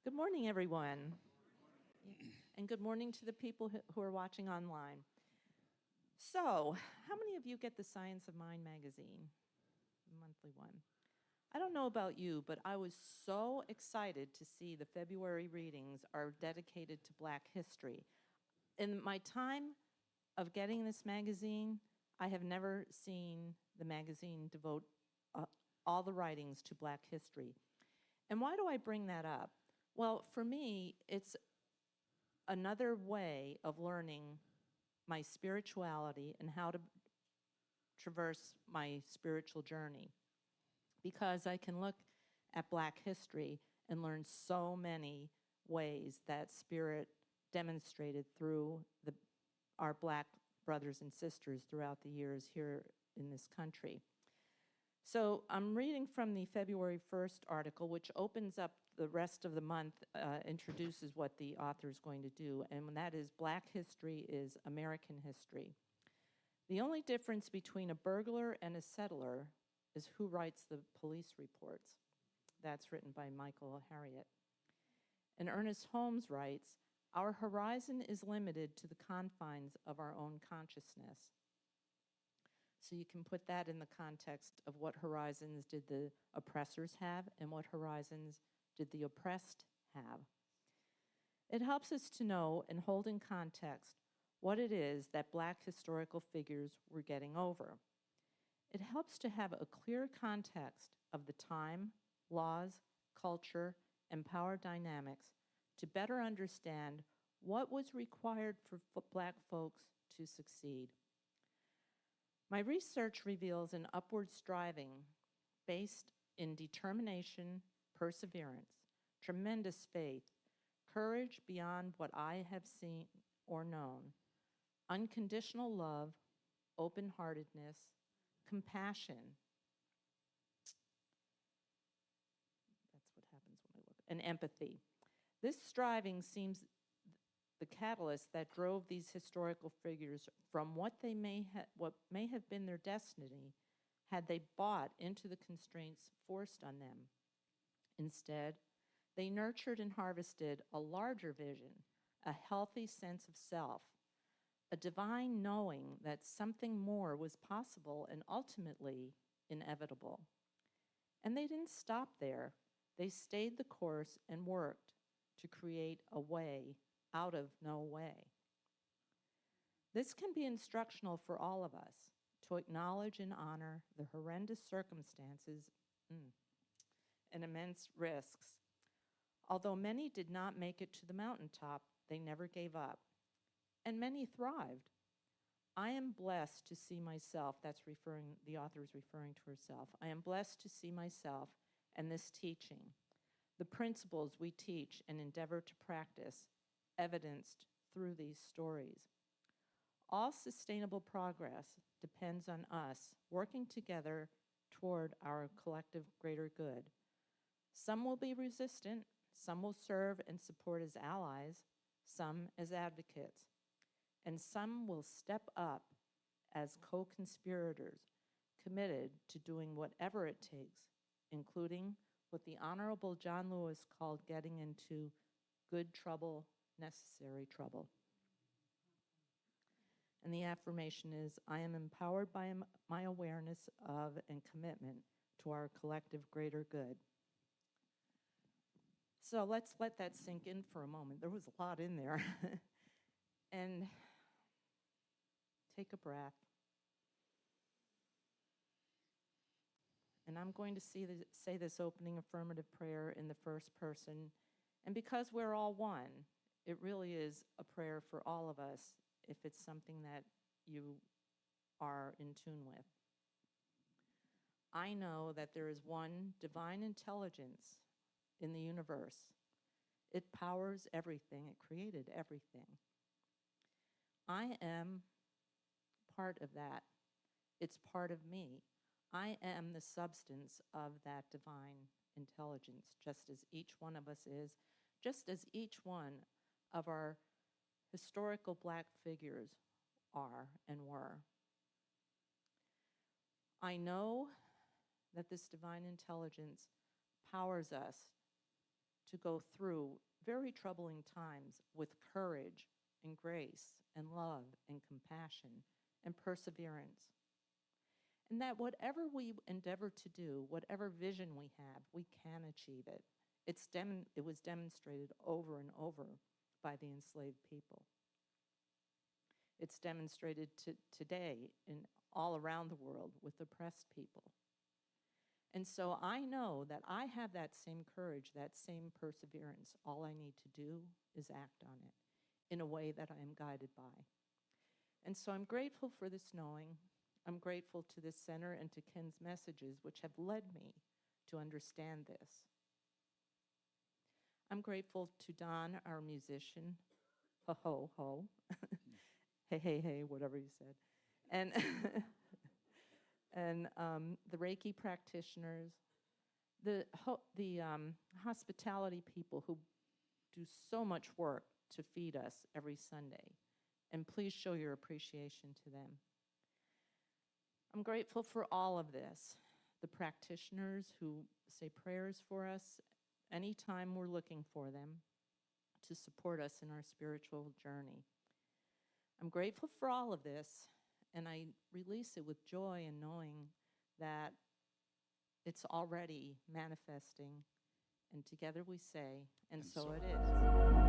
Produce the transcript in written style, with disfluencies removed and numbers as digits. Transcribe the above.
Good morning, everyone. And good morning to the people who are watching online. So, how many of you get the Science of Mind magazine, the monthly one? I don't know about you, but I was so excited to see the February readings are dedicated to Black history. In my time of getting this magazine, I have never seen the magazine devote all the writings to Black history. And why do I bring that up? Well, for me, it's another way of learning my spirituality and how to traverse my spiritual journey. Because I can look at Black history and learn so many ways that spirit demonstrated through our Black brothers and sisters throughout the years here in this country. So I'm reading from the February 1st article, which opens up the rest of the month, introduces what the author is going to do, and that is Black history is American history. The only difference between a burglar and a settler is who writes the police reports. That's written by Michael Harriot. And Ernest Holmes writes, "Our horizon is limited to the confines of our own consciousness." So you can put that in the context of what horizons did the oppressors have and what horizons did the oppressed have. It helps us to know and hold in context what it is that Black historical figures were getting over. It helps to have a clear context of the time, laws, culture, and power dynamics to better understand what was required for Black folks to succeed. My research reveals an upward striving based in determination, perseverance, tremendous faith, courage beyond what I have seen or known, unconditional love, open-heartedness, compassion. That's what happens when I look. And empathy. This striving seems the catalyst that drove these historical figures from what may have been their destiny had they bought into the constraints forced on them. Instead, they nurtured and harvested a larger vision, a healthy sense of self, a divine knowing that something more was possible and ultimately inevitable. And they didn't stop there. They stayed the course and worked to create a way out of no way. This can be instructional for all of us to acknowledge and honor the horrendous circumstances and immense risks. Although many did not make it to the mountaintop, they never gave up. And many thrived. I am blessed to see myself, the author is referring to herself. I am blessed to see myself and this teaching, the principles we teach and endeavor to practice, evidenced through these stories. All sustainable progress depends on us working together toward our collective greater good. Some will be resistant, some will serve and support as allies, some as advocates, and some will step up as co-conspirators, committed to doing whatever it takes, including what the Honorable John Lewis called getting into good trouble, necessary trouble. And the affirmation is, I am empowered by my awareness of and commitment to our collective greater good. So let's let that sink in for a moment. There was a lot in there. And take a breath. And I'm going to say this opening affirmative prayer in the first person. And because we're all one, it really is a prayer for all of us if it's something that you are in tune with. I know that there is one divine intelligence in the universe. It powers everything. It created everything. I am part of that. It's part of me. I am the substance of that divine intelligence, just as each one of us is, just as each one of our historical Black figures are and were. I know that this divine intelligence powers us to go through very troubling times with courage and grace and love and compassion and perseverance. And that whatever we endeavor to do, whatever vision we have, we can achieve it. It was demonstrated over and over by the enslaved people. It's demonstrated today in all around the world with oppressed people. And so I know that I have that same courage, that same perseverance. All I need to do is act on it in a way that I am guided by. And so I'm grateful for this knowing. I'm grateful to this center and to Ken's messages, which have led me to understand this. I'm grateful to Don, our musician, ho, ho, ho, hey, hey, hey, whatever you said, and the Reiki practitioners, the hospitality people who do so much work to feed us every Sunday, and please show your appreciation to them. I'm grateful for all of this, the practitioners who say prayers for us anytime we're looking for them to support us in our spiritual journey. I'm grateful for all of this, and I release it with joy in knowing that it's already manifesting, and together we say, and so it is.